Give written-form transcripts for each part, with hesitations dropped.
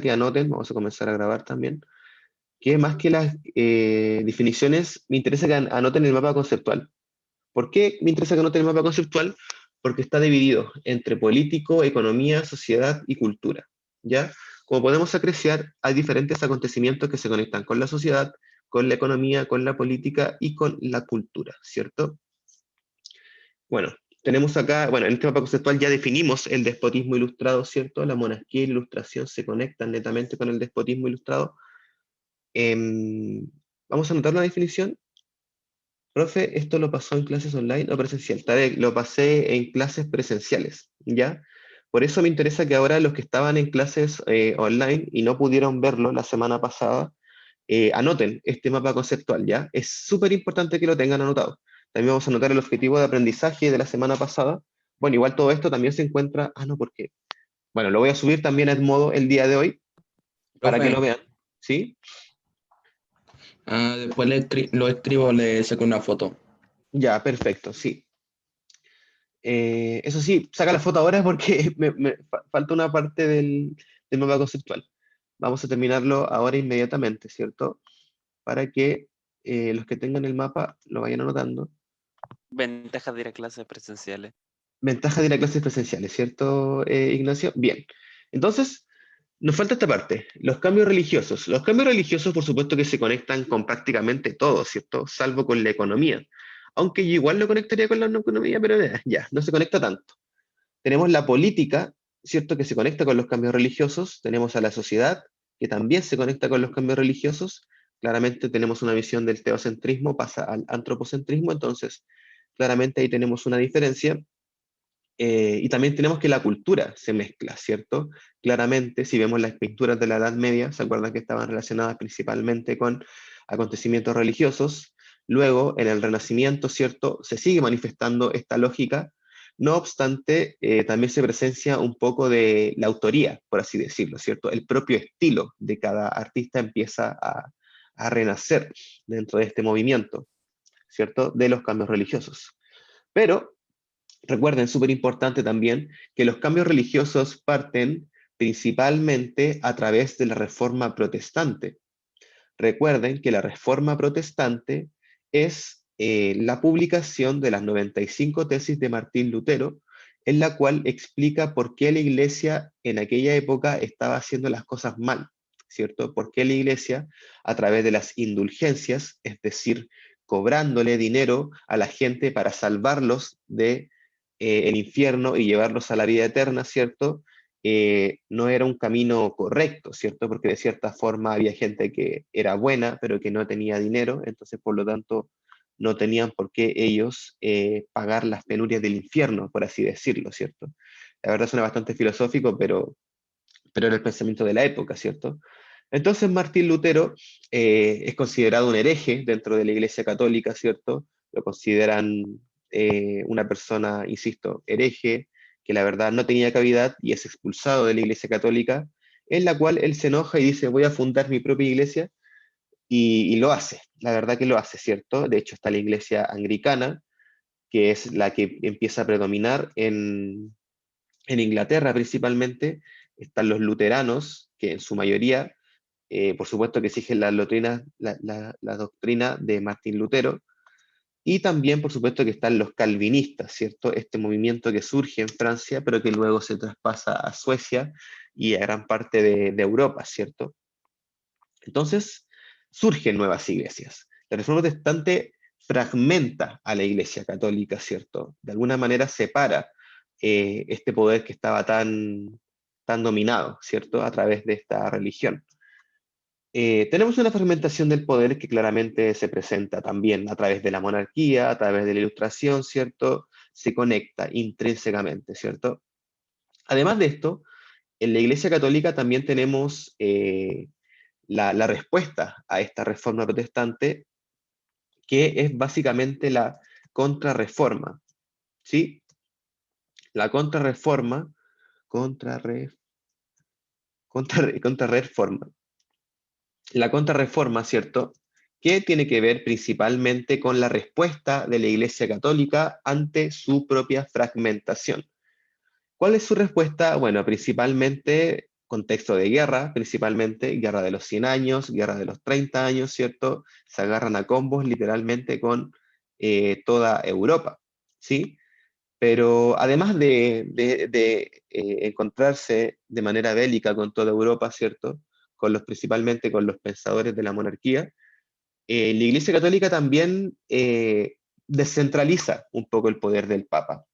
que anoten, vamos a comenzar a grabar también, que más que las definiciones, me interesa que anoten el mapa conceptual. ¿Por qué me interesa que anoten el mapa conceptual? Porque está dividido entre político, economía, sociedad y cultura, ¿ya? Como podemos apreciar, hay diferentes acontecimientos que se conectan con la sociedad, con la economía, con la política y con la cultura, ¿cierto? Bueno, tenemos acá, bueno, en este mapa conceptual ya definimos el despotismo ilustrado, ¿cierto? La monarquía y la ilustración se conectan netamente con el despotismo ilustrado. Vamos a anotar la definición. Profe, ¿esto lo pasó en clases online o presencial? Tarek, lo pasé en clases presenciales, ¿ya? Por eso me interesa que ahora los que estaban en clases online y no pudieron verlo la semana pasada, anoten este mapa conceptual, ¿ya? Es súper importante que lo tengan anotado. También vamos a anotar el objetivo de aprendizaje de la semana pasada. Bueno, igual todo esto también se encuentra, no, porque, bueno, lo voy a subir también a Edmodo el día de hoy para que lo Profe, vean, ¿sí? después lo escribo, le saco una foto. Ya, perfecto, sí. Eso sí, saca la foto ahora porque falta una parte del mapa conceptual. Vamos a terminarlo ahora inmediatamente, ¿cierto? Para que los que tengan el mapa lo vayan anotando. Ventajas de ir a clases presenciales. Ventaja de ir a clases presenciales, ¿cierto, Ignacio? Bien. Entonces, nos falta esta parte, los cambios religiosos. Los cambios religiosos, por supuesto, que se conectan con prácticamente todo, ¿cierto? Salvo con la economía. Aunque yo igual lo conectaría con la no economía, pero ya, no se conecta tanto. Tenemos la política, ¿cierto?, que se conecta con los cambios religiosos. Tenemos a la sociedad, que también se conecta con los cambios religiosos. Claramente tenemos una visión del teocentrismo, pasa al antropocentrismo, entonces claramente ahí tenemos una diferencia. Y también tenemos que la cultura se mezcla, ¿cierto? Claramente, si vemos las pinturas de la Edad Media, ¿se acuerdan que estaban relacionadas principalmente con acontecimientos religiosos? Luego, en el Renacimiento, ¿cierto? Se sigue manifestando esta lógica. No obstante, también se presencia un poco de la autoría, por así decirlo, ¿cierto? El propio estilo de cada artista empieza a renacer dentro de este movimiento, ¿cierto? De los cambios religiosos. Pero recuerden, súper importante también, que los cambios religiosos parten principalmente a través de la Reforma Protestante. Recuerden que la Reforma Protestante es la publicación de las 95 tesis de Martín Lutero, en la cual explica por qué la Iglesia en aquella época estaba haciendo las cosas mal, ¿cierto? Por qué la Iglesia, a través de las indulgencias, es decir, cobrándole dinero a la gente para salvarlos de el infierno y llevarlos a la vida eterna, ¿cierto? No era un camino correcto, ¿cierto? Porque de cierta forma había gente que era buena, pero que no tenía dinero, entonces por lo tanto no tenían por qué ellos pagar las penurias del infierno, por así decirlo, ¿cierto? La verdad suena bastante filosófico, pero era el pensamiento de la época, ¿cierto? Entonces Martín Lutero es considerado un hereje dentro de la Iglesia Católica, ¿cierto? Lo consideran una persona, insisto, hereje, que la verdad no tenía cavidad y es expulsado de la Iglesia Católica, en la cual él se enoja y dice, voy a fundar mi propia iglesia, y lo hace, la verdad que lo hace, ¿cierto? De hecho está la Iglesia Anglicana, que es la que empieza a predominar en Inglaterra principalmente. Están los luteranos, que en su mayoría, por supuesto que exigen la doctrina de Martín Lutero, y también, por supuesto, que están los calvinistas, ¿cierto? Este movimiento que surge en Francia, pero que luego se traspasa a Suecia y a gran parte de Europa, ¿cierto? Entonces, surgen nuevas iglesias. La Reforma Protestante fragmenta a la Iglesia Católica, ¿cierto? De alguna manera separa este poder que estaba tan dominado, ¿cierto? A través de esta religión. Tenemos una fragmentación del poder que claramente se presenta también a través de la monarquía, a través de la ilustración, ¿cierto? Se conecta intrínsecamente, ¿cierto? Además de esto, en la Iglesia Católica también tenemos la respuesta a esta reforma protestante, que es básicamente la contrarreforma, ¿sí? La contrarreforma, contrarreforma. La contrarreforma, ¿cierto? Que tiene que ver principalmente con la respuesta de la Iglesia Católica ante su propia fragmentación. ¿Cuál es su respuesta? Bueno, principalmente contexto de guerra, principalmente, guerra de los 100 años, guerra de los 30 años, ¿cierto? Se agarran a combos literalmente con toda Europa, ¿sí? Pero además de encontrarse de manera bélica con toda Europa, ¿cierto? Principalmente con los pensadores de la monarquía, la Iglesia Católica también descentraliza un poco el poder del Papa.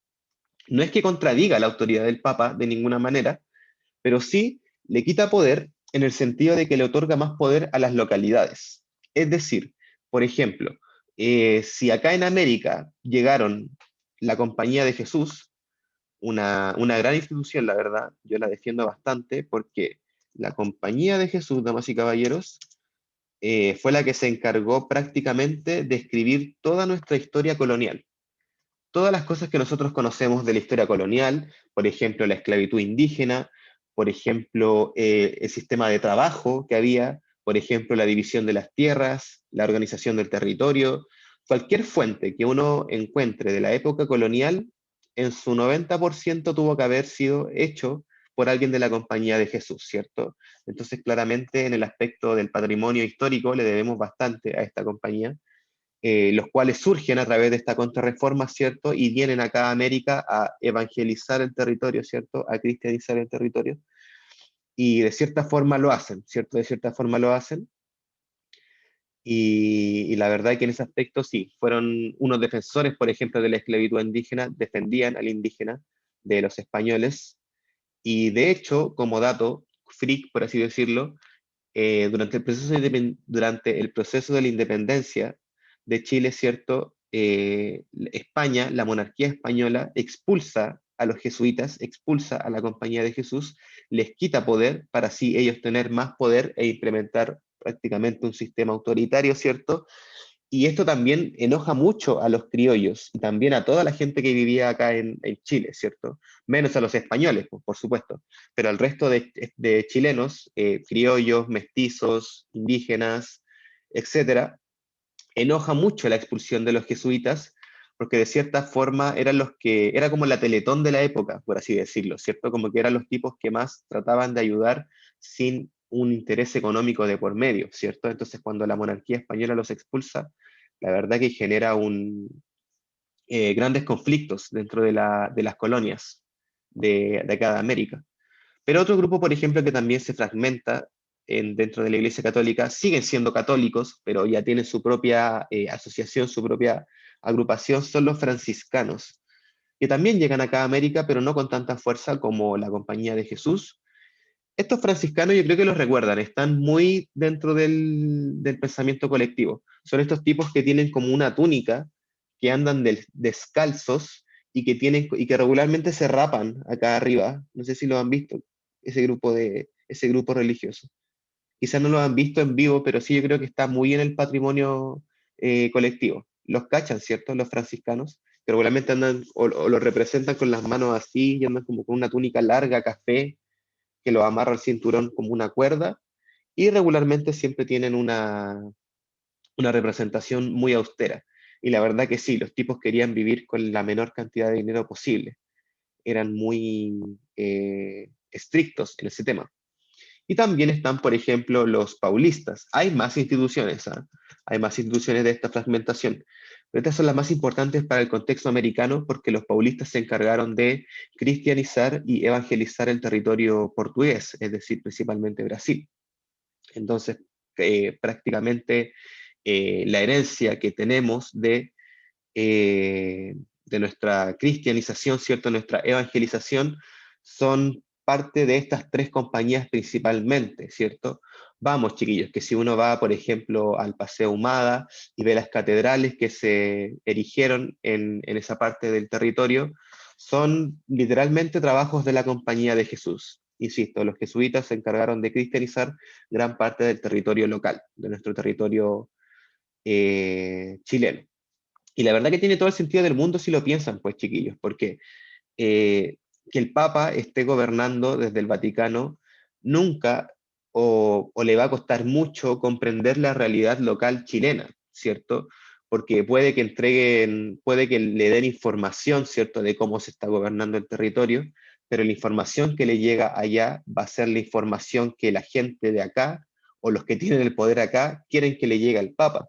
No es que contradiga la autoridad del Papa de ninguna manera, pero sí le quita poder en el sentido de que le otorga más poder a las localidades. Es decir, por ejemplo, si acá en América llegaron la Compañía de Jesús, una gran institución, la verdad, yo la defiendo bastante porque la Compañía de Jesús, damas y caballeros, fue la que se encargó prácticamente de escribir toda nuestra historia colonial. Todas las cosas que nosotros conocemos de la historia colonial, por ejemplo, la esclavitud indígena, por ejemplo, el sistema de trabajo que había, por ejemplo, la división de las tierras, la organización del territorio, cualquier fuente que uno encuentre de la época colonial, en su 90% tuvo que haber sido hecho por alguien de la Compañía de Jesús, ¿cierto? Entonces, claramente, en el aspecto del patrimonio histórico, le debemos bastante a esta compañía, los cuales surgen a través de esta contrarreforma, ¿cierto? Y vienen acá a América a evangelizar el territorio, ¿cierto? A cristianizar el territorio. Y de cierta forma lo hacen, ¿cierto? De cierta forma lo hacen. Y la verdad es que en ese aspecto sí, fueron unos defensores, por ejemplo, de la esclavitud indígena, defendían al indígena de los españoles. Y de hecho, como dato freak, por así decirlo, durante el proceso de la independencia de Chile, ¿cierto? España, la monarquía española, expulsa a los jesuitas, expulsa a la Compañía de Jesús, les quita poder para así ellos tener más poder e implementar prácticamente un sistema autoritario, ¿cierto? Y esto también enoja mucho a los criollos y también a toda la gente que vivía acá en Chile, ¿cierto? Menos a los españoles, pues, por supuesto, pero al resto de chilenos, criollos, mestizos, indígenas, etcétera, enoja mucho la expulsión de los jesuitas porque de cierta forma eran los que, era como la Teletón de la época, por así decirlo, ¿cierto? Como que eran los tipos que más trataban de ayudar sin un interés económico de por medio, ¿cierto? Entonces cuando la monarquía española los expulsa, la verdad que genera grandes conflictos dentro de las colonias de acá de América. Pero otro grupo, por ejemplo, que también se fragmenta dentro de la Iglesia Católica, siguen siendo católicos, pero ya tienen su propia asociación, su propia agrupación, son los franciscanos, que también llegan acá a América, pero no con tanta fuerza como la Compañía de Jesús. Estos franciscanos yo creo que los recuerdan, están muy dentro del pensamiento colectivo. Son estos tipos que tienen como una túnica, que andan descalzos y que regularmente se rapan acá arriba. No sé si lo han visto, ese grupo religioso. Quizás no lo han visto en vivo, pero sí yo creo que está muy en el patrimonio colectivo. Los cachan, ¿cierto? Los franciscanos, que regularmente andan o los representan con las manos así y andan como con una túnica larga, café, que lo amarra al cinturón como una cuerda, y regularmente siempre tienen una representación muy austera. Y la verdad que sí, los tipos querían vivir con la menor cantidad de dinero posible. Eran muy estrictos en ese tema. Y también están, por ejemplo, los paulistas. Hay más instituciones, ¿ah? Hay más instituciones de esta fragmentación. Pero estas son las más importantes para el contexto americano porque los paulistas se encargaron de cristianizar y evangelizar el territorio portugués, es decir, principalmente Brasil. Entonces, prácticamente la herencia que tenemos de nuestra cristianización, ¿cierto? Nuestra evangelización, son parte de estas tres compañías principalmente, ¿cierto? Vamos, chiquillos, que si uno va, por ejemplo, al Paseo Humada y ve las catedrales que se erigieron en esa parte del territorio, son literalmente trabajos de la Compañía de Jesús. Insisto, los jesuitas se encargaron de cristianizar gran parte del territorio local, de nuestro territorio chileno. Y la verdad que tiene todo el sentido del mundo si lo piensan, pues chiquillos, porque que el Papa esté gobernando desde el Vaticano nunca o le va a costar mucho comprender la realidad local chilena, ¿cierto? Porque puede que le den información, ¿cierto?, de cómo se está gobernando el territorio, pero la información que le llega allá va a ser la información que la gente de acá, o los que tienen el poder acá, quieren que le llegue al Papa.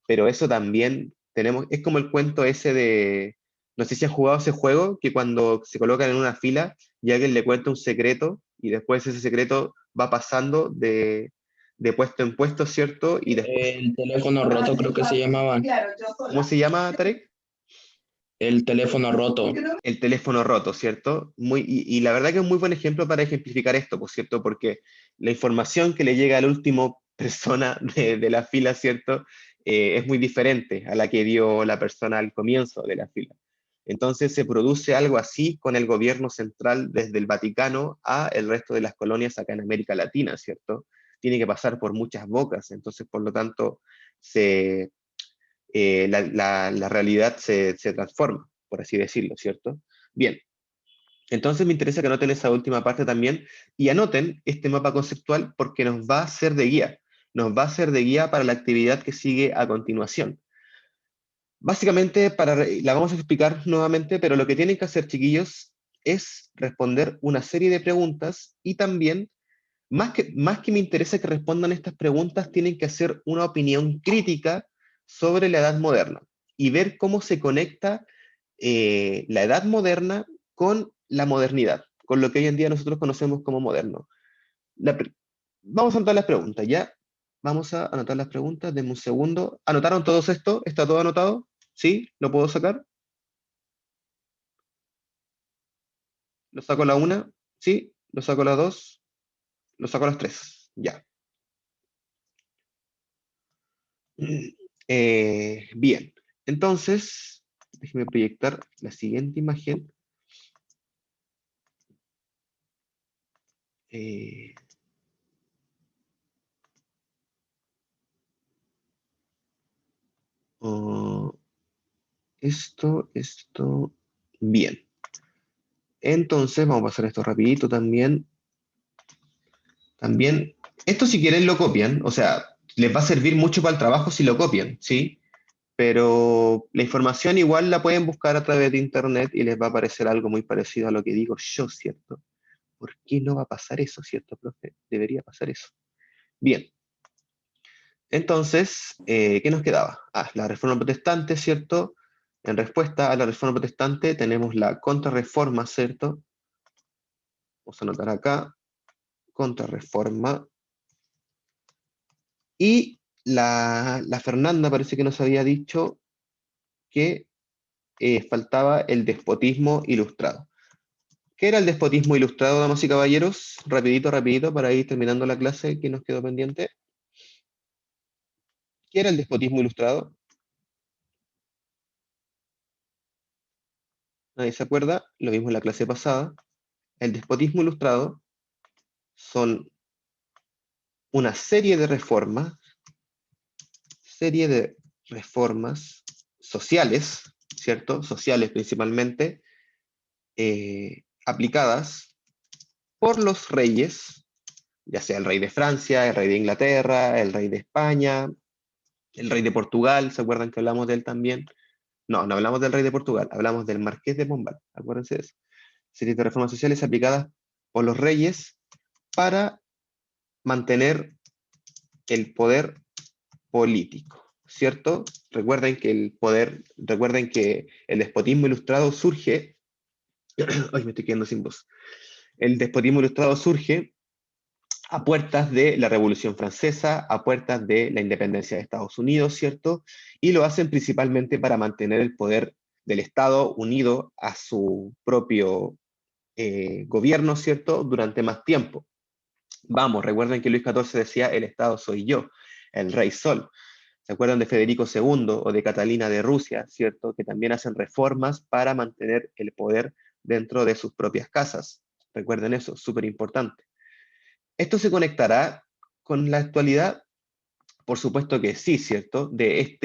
Pero eso también tenemos, es como el cuento ese de, no sé si han jugado ese juego, que cuando se colocan en una fila y alguien le cuenta un secreto, y después ese secreto va pasando de puesto en puesto, ¿cierto? Y después, El teléfono roto creo que se llamaban. ¿cómo se llama, Tarek? El teléfono roto. El teléfono roto, ¿cierto? Y la verdad que es un muy buen ejemplo para ejemplificar esto, por cierto, porque la información que le llega al último persona de la fila, ¿cierto? Es muy diferente a la que dio la persona al comienzo de la fila. Entonces se produce algo así con el gobierno central desde el Vaticano a el resto de las colonias acá en América Latina, ¿cierto? Tiene que pasar por muchas bocas, entonces por lo tanto la realidad se transforma, por así decirlo, ¿cierto? Bien, entonces me interesa que anoten esa última parte también y anoten este mapa conceptual porque nos va a ser de guía, nos va a ser de guía para la actividad que sigue a continuación. Básicamente, la vamos a explicar nuevamente, pero lo que tienen que hacer, chiquillos, es responder una serie de preguntas y también, más que me interesa que respondan estas preguntas, tienen que hacer una opinión crítica sobre la edad moderna y ver cómo se conecta la edad moderna con la modernidad, con lo que hoy en día nosotros conocemos como moderno. Vamos a anotar las preguntas, ¿ya? Vamos a anotar las preguntas, denme un segundo. ¿Anotaron todos esto? ¿Está todo anotado? ¿Sí? ¿Lo puedo sacar? ¿Lo saco a la una? ¿Sí? ¿Lo saco a las dos? ¿Lo saco a las tres? Ya. Bien, entonces, déjeme proyectar la siguiente imagen. Eh, oh, esto, bien. Entonces, vamos a pasar esto rapidito también. También, esto si quieren lo copian, o sea, les va a servir mucho para el trabajo si lo copian, ¿sí? Pero la información igual la pueden buscar a través de internet y les va a aparecer algo muy parecido a lo que digo yo, ¿cierto? ¿Por qué no va a pasar eso, cierto, profe? Debería pasar eso. Bien, entonces, ¿qué nos quedaba? Ah, la reforma protestante, ¿cierto? En respuesta a la reforma protestante tenemos la contrarreforma, ¿cierto? Vamos a anotar acá, contrarreforma. Y la Fernanda parece que nos había dicho que faltaba el despotismo ilustrado. ¿Qué era el despotismo ilustrado, damas y caballeros? Rapidito, rapidito, para ir terminando la clase que nos quedó pendiente. ¿Qué era el despotismo ilustrado? ¿Nadie se acuerda? Lo vimos en la clase pasada. El despotismo ilustrado son una serie de reformas sociales, ¿cierto? Sociales principalmente, aplicadas por los reyes, ya sea el rey de Francia, el rey de Inglaterra, el rey de España, el rey de Portugal, ¿se acuerdan que hablamos de él también? No, no hablamos del rey de Portugal, hablamos del marqués de Pombal, acuérdense de eso. Serie de reformas sociales aplicadas por los reyes para mantener el poder político, ¿cierto? Recuerden que el despotismo ilustrado surge, ay, me estoy quedando sin voz. El despotismo ilustrado surge a puertas de la Revolución Francesa, a puertas de la independencia de Estados Unidos, ¿cierto? Y lo hacen principalmente para mantener el poder del Estado unido a su propio gobierno, ¿cierto? Durante más tiempo. Vamos, recuerden que Luis XIV decía, el Estado soy yo, el Rey Sol. ¿Se acuerdan de Federico II o de Catalina de Rusia, ¿cierto? Que también hacen reformas para mantener el poder dentro de sus propias casas. Recuerden eso, súper importante. ¿Esto se conectará con la actualidad? Por supuesto que sí, ¿cierto? De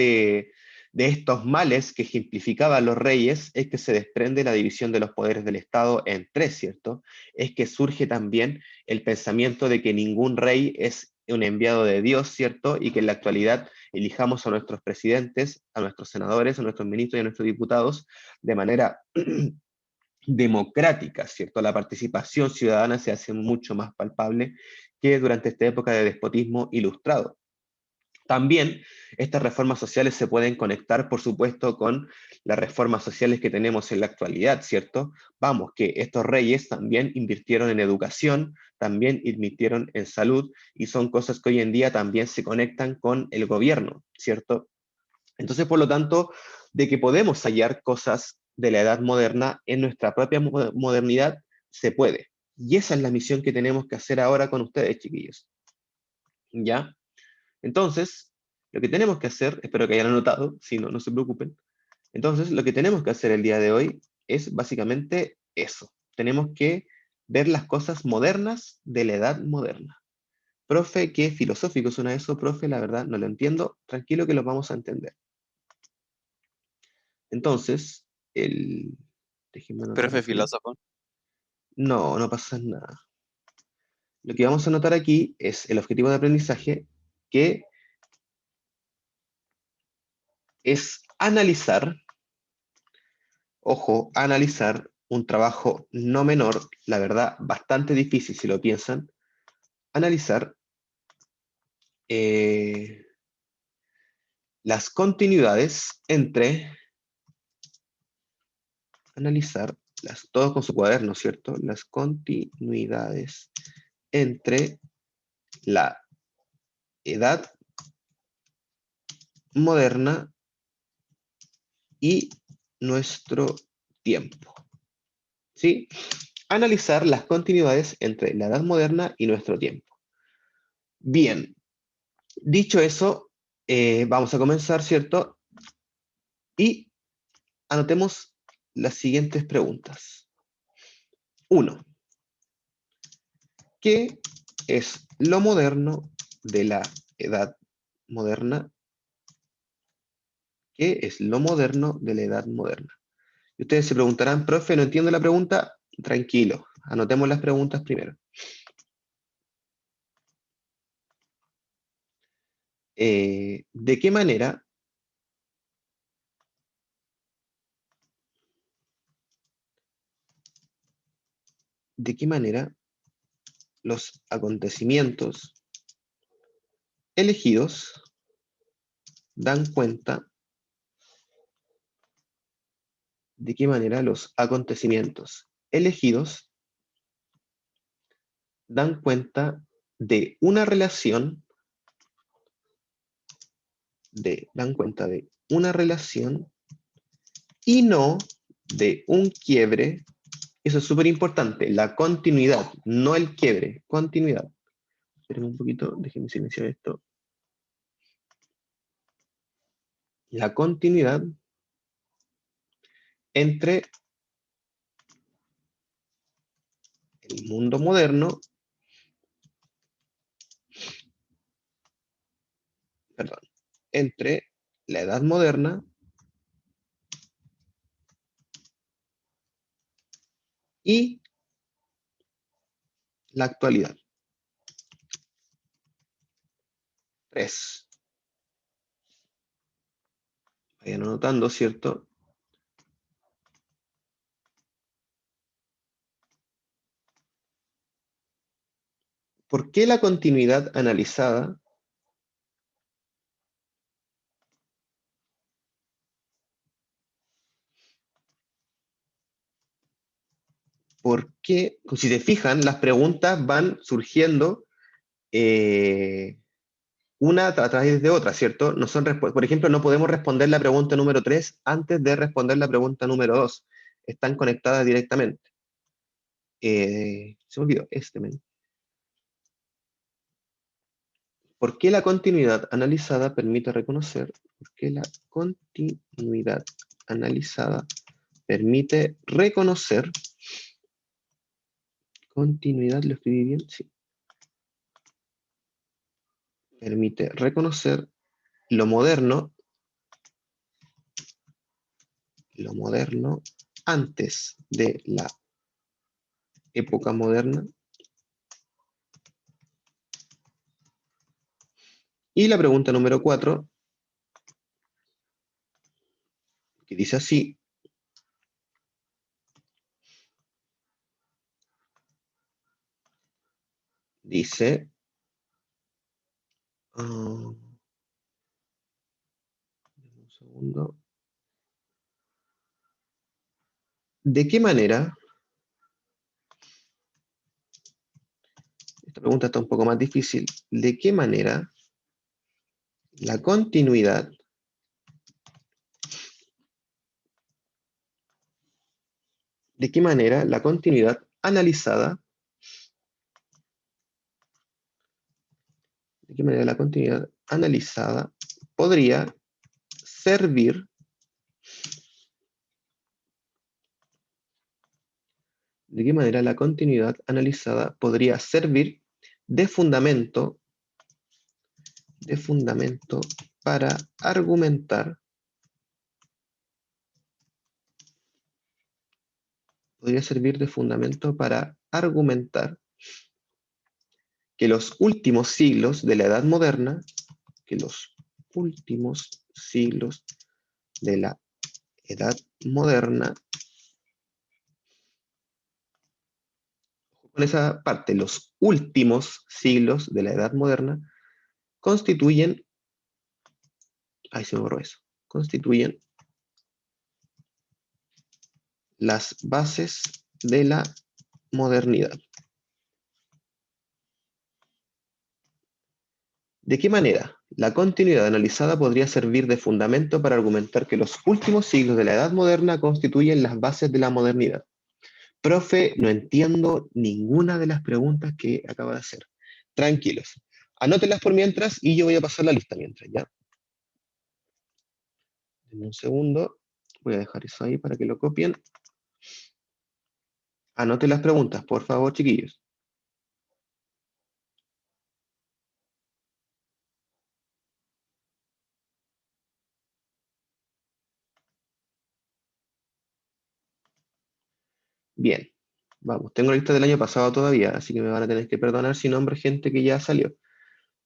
estos males que ejemplificaban los reyes es que se desprende la división de los poderes del Estado en tres, ¿cierto? Es que surge también el pensamiento de que ningún rey es un enviado de Dios, ¿cierto? Y que en la actualidad elijamos a nuestros presidentes, a nuestros senadores, a nuestros ministros y a nuestros diputados de manera democrática, ¿cierto? La participación ciudadana se hace mucho más palpable que durante esta época de despotismo ilustrado. También estas reformas sociales se pueden conectar, por supuesto, con las reformas sociales que tenemos en la actualidad, ¿cierto? Vamos, que estos reyes también invirtieron en educación, también invirtieron en salud, y son cosas que hoy en día también se conectan con el gobierno, ¿cierto? Entonces, por lo tanto, de que podemos hallar cosas de la edad moderna en nuestra propia modernidad, se puede. Y esa es la misión que tenemos que hacer ahora con ustedes, chiquillos. ¿Ya? Entonces, lo que tenemos que hacer, espero que hayan anotado, si no, no se preocupen. Entonces, lo que tenemos que hacer el día de hoy es básicamente eso. Tenemos que ver las cosas modernas de la edad moderna. Profe, qué filosófico suena eso, profe, la verdad no lo entiendo. Tranquilo que lo vamos a entender. Entonces, déjenme anotar Profe aquí. filósofo. No, no pasa nada. Lo que vamos a anotar aquí es el objetivo de aprendizaje, que es analizar, ojo, analizar un trabajo no menor, la verdad, bastante difícil si lo piensan, analizar las continuidades entre, todos con su cuaderno, ¿cierto? Las continuidades entre la edad moderna y nuestro tiempo. ¿Sí? Analizar las continuidades entre la edad moderna y nuestro tiempo. Bien, dicho eso, vamos a comenzar, ¿cierto? Y anotemos las siguientes preguntas. 1. ¿Qué es lo moderno de la edad moderna? ¿Qué es lo moderno de la edad moderna? Y ustedes se preguntarán, profe, no entiendo la pregunta. Tranquilo, anotemos las preguntas primero. ¿De qué manera los acontecimientos elegidos dan cuenta de qué manera los acontecimientos elegidos dan cuenta de una relación, y no de un quiebre. Eso es súper importante, la continuidad, no el quiebre, continuidad. Esperen un poquito, déjenme silenciar esto. La continuidad entre el mundo moderno, entre la edad moderna y la actualidad. 3. Vayan anotando, ¿cierto? ¿Por qué la continuidad analizada si se fijan, las preguntas van surgiendo una a través de otra, ¿cierto? No son por ejemplo, no podemos responder la pregunta número 3 antes de responder la pregunta número 2. Están conectadas directamente. Se me olvidó, ¿Por qué la continuidad analizada permite reconocer? ¿Por qué la continuidad analizada permite reconocer? Continuidad, ¿lo escribí bien? Sí. Permite reconocer lo moderno antes de la época moderna. Y la pregunta número 4, que dice así: Dice, un segundo. ¿De qué manera? Esta pregunta está un poco más difícil. ¿De qué manera la continuidad analizada, de qué manera la continuidad analizada podría servir, de qué manera la continuidad analizada podría servir de fundamento para argumentar, podría servir de fundamento para argumentar que los últimos siglos de la Edad Moderna, que los últimos siglos de la Edad Moderna, con esa parte, los últimos siglos de la Edad Moderna constituyen, ahí se me borró eso, constituyen las bases de la modernidad. ¿De qué manera la continuidad analizada podría servir de fundamento para argumentar que los últimos siglos de la Edad Moderna constituyen las bases de la modernidad? Profe, no entiendo ninguna de las preguntas que acaba de hacer. Tranquilos. Anótenlas por mientras y yo voy a pasar la lista mientras, ¿ya? En un segundo. Voy a dejar eso ahí para que lo copien. Anoten las preguntas, por favor, chiquillos. Bien. Vamos, tengo la lista del año pasado todavía, así que me van a tener que perdonar si nombro gente que ya salió.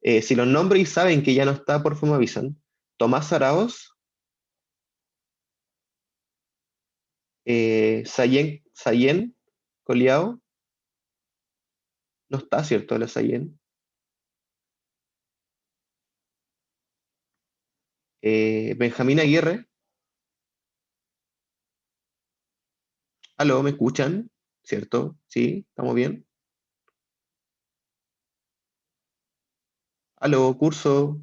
Si los nombro y saben que ya no está, por favor me avisan. Tomás Araos, Sayen Coliao, no está, ¿cierto? La Sayen. Benjamín Aguirre, aló, ¿me escuchan? ¿Cierto? ¿Sí? ¿Estamos bien? Aló, curso,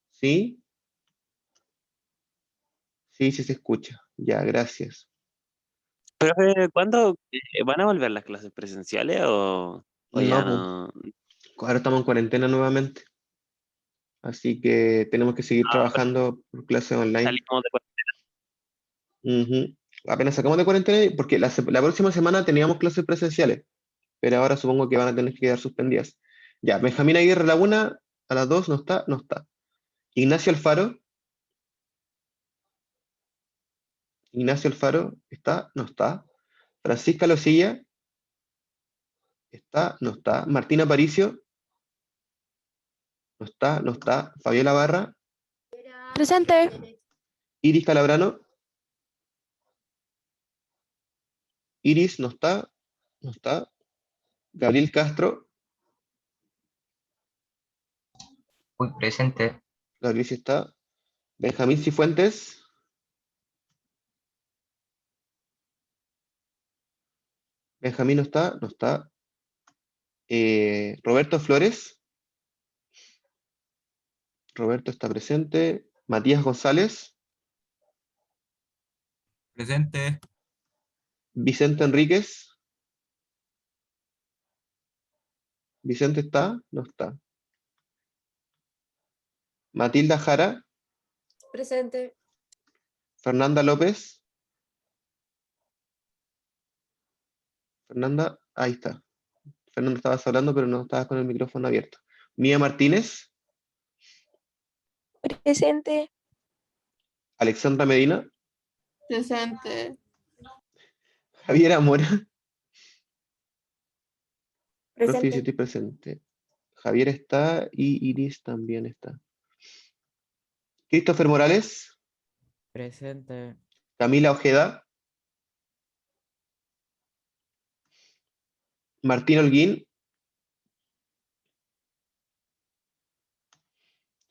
¿sí? Sí, sí se escucha. Ya, gracias. Profe, ¿cuándo van a volver las clases presenciales o ya No, pues, no? ahora estamos en cuarentena nuevamente, así que tenemos que seguir Ah, pero trabajando por clases online. salimos de Ujú. Apenas sacamos de cuarentena, porque la próxima semana teníamos clases presenciales, pero ahora supongo que van a tener que quedar suspendidas. Ya, Benjamín Aguirre a la 1, a las 2 no está, no está. Ignacio Alfaro, ¿está? No está. Francisca Losilla, ¿está? No está. Martín Aparicio, no está, no está. Fabiola Barra, Presente. Iris Calabrano, Iris no está, no está. Gabriel Castro, Muy presente. Gabriel sí está. Benjamín Cifuentes, Benjamín no está, no está. Roberto Flores, Roberto está presente. Matías González, Presente. Vicente Enríquez, Vicente está, no está. Matilda Jara, Presente. Fernanda López, Fernanda, ahí está. Fernanda, estabas hablando, pero no estabas con el micrófono abierto. Mía Martínez, Presente. Alexandra Medina, Presente. Javiera Mora, profe, dice Presente. estoy presente. Javier está y Iris también está. Christopher Morales, Presente. Camila Ojeda, Martín Holguín.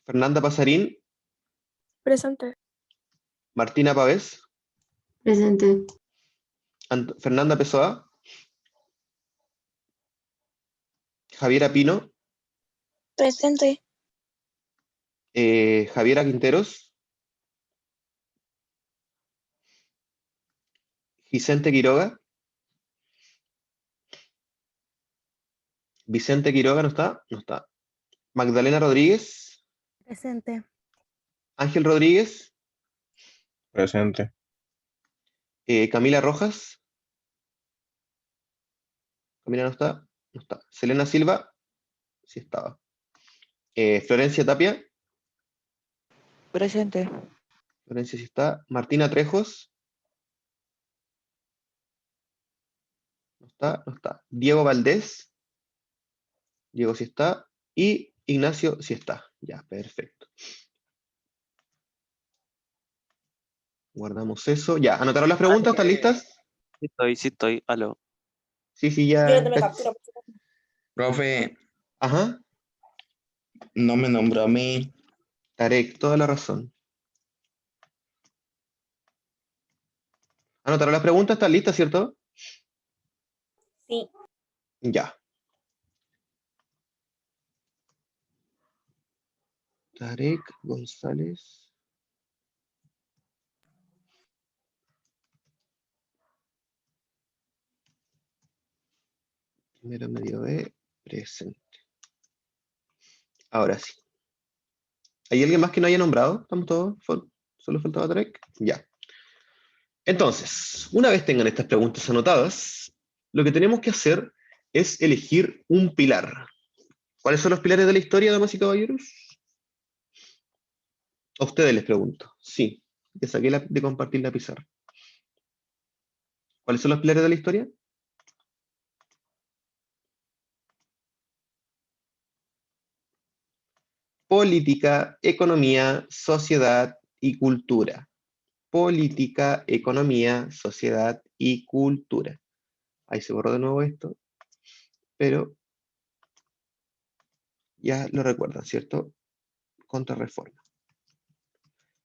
Fernanda Pasarín. Presente. Martina Pavés. Presente. Fernanda Pessoa. Javiera Pino. Presente. Javiera Quinteros. Vicente Quiroga. Vicente Quiroga, ¿no está? No está. Magdalena Rodríguez. Presente. Ángel Rodríguez. Presente. Camila Rojas. Camila no está. No está. Selena Silva. Sí estaba. Florencia Tapia. Presente. Florencia sí está. Martina Trejos. No está, no está. Diego Valdés. Diego sí está. Y Ignacio sí está. Ya, perfecto. Guardamos eso. Ya, ¿anotaron las preguntas? ¿Están listas? Sí estoy, aló. Sí, sí, ya. Profe, Ajá. no me nombró a mí. Tarek, toda la razón. ¿Anotaron las preguntas? ¿Están listas, cierto? Sí. Ya. Tarek González. Primero medio B, presente. Ahora sí. ¿Hay alguien más que no haya nombrado? ¿Estamos todos? ¿Solo faltaba Tarek? Ya. Entonces, una vez tengan estas preguntas anotadas, lo que tenemos que hacer es elegir un pilar. ¿Cuáles son los pilares de la historia, damas y caballeros? A ustedes les pregunto. Sí, ya saqué de compartir la pizarra. ¿Cuáles son los pilares de la historia? Política, economía, sociedad y cultura. Política, economía, sociedad y cultura. Ahí se borró de nuevo esto, pero ya lo recuerdan, ¿cierto? Contrarreforma.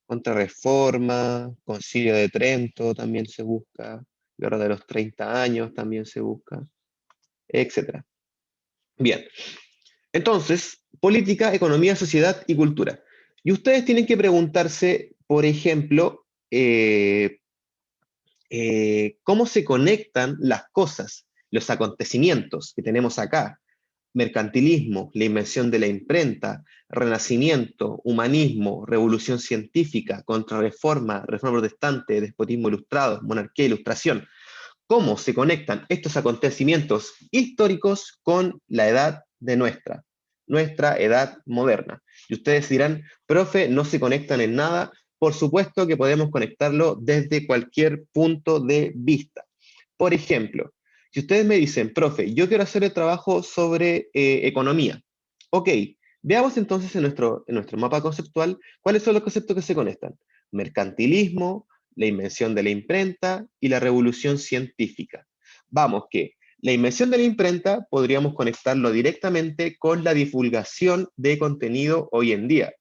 Contrarreforma, Concilio de Trento también se busca, Guerra de los 30 años también se busca, etc. Bien, entonces, política, economía, sociedad y cultura. Y ustedes tienen que preguntarse, por ejemplo, cómo se conectan las cosas, los acontecimientos que tenemos acá. Mercantilismo, la invención de la imprenta, renacimiento, humanismo, revolución científica, contrarreforma, reforma protestante, despotismo ilustrado, monarquía, ilustración. ¿Cómo se conectan estos acontecimientos históricos con la edad de nuestra edad moderna? Y ustedes dirán, profe, no se conectan en nada. Por supuesto que podemos conectarlo desde cualquier punto de vista. Por ejemplo, si ustedes me dicen, profe, yo quiero hacer el trabajo sobre economía. Ok, veamos entonces en nuestro mapa conceptual cuáles son los conceptos que se conectan. Mercantilismo, la invención de la imprenta y la revolución científica. Vamos que la invención de la imprenta podríamos conectarlo directamente con la divulgación de contenido hoy en día.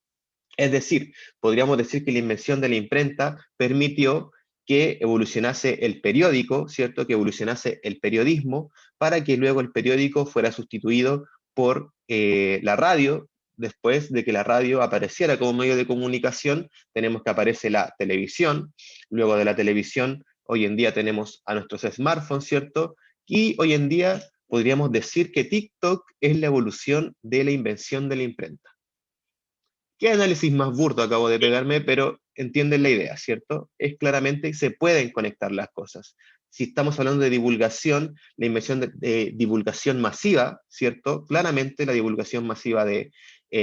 Es decir, podríamos decir que la invención de la imprenta permitió que evolucionase el periódico, ¿cierto? Que evolucionase el periodismo para que luego el periódico fuera sustituido por la radio. Después de que la radio apareciera como medio de comunicación, tenemos que aparece la televisión. Luego de la televisión, hoy en día tenemos a nuestros smartphones, ¿cierto? Y hoy en día podríamos decir que TikTok es la evolución de la invención de la imprenta. ¿Qué análisis más burdo acabo de pegarme? Pero entienden la idea, ¿cierto? Es claramente, se pueden conectar las cosas. Si estamos hablando de divulgación, la invención de divulgación masiva, ¿cierto? Claramente la divulgación masiva de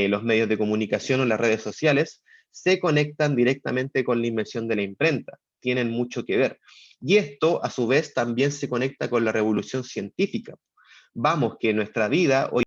los medios de comunicación o las redes sociales se conectan directamente con la invención de la imprenta. Tienen mucho que ver. Y esto, a su vez, también se conecta con la revolución científica. Vamos, que nuestra vida hoy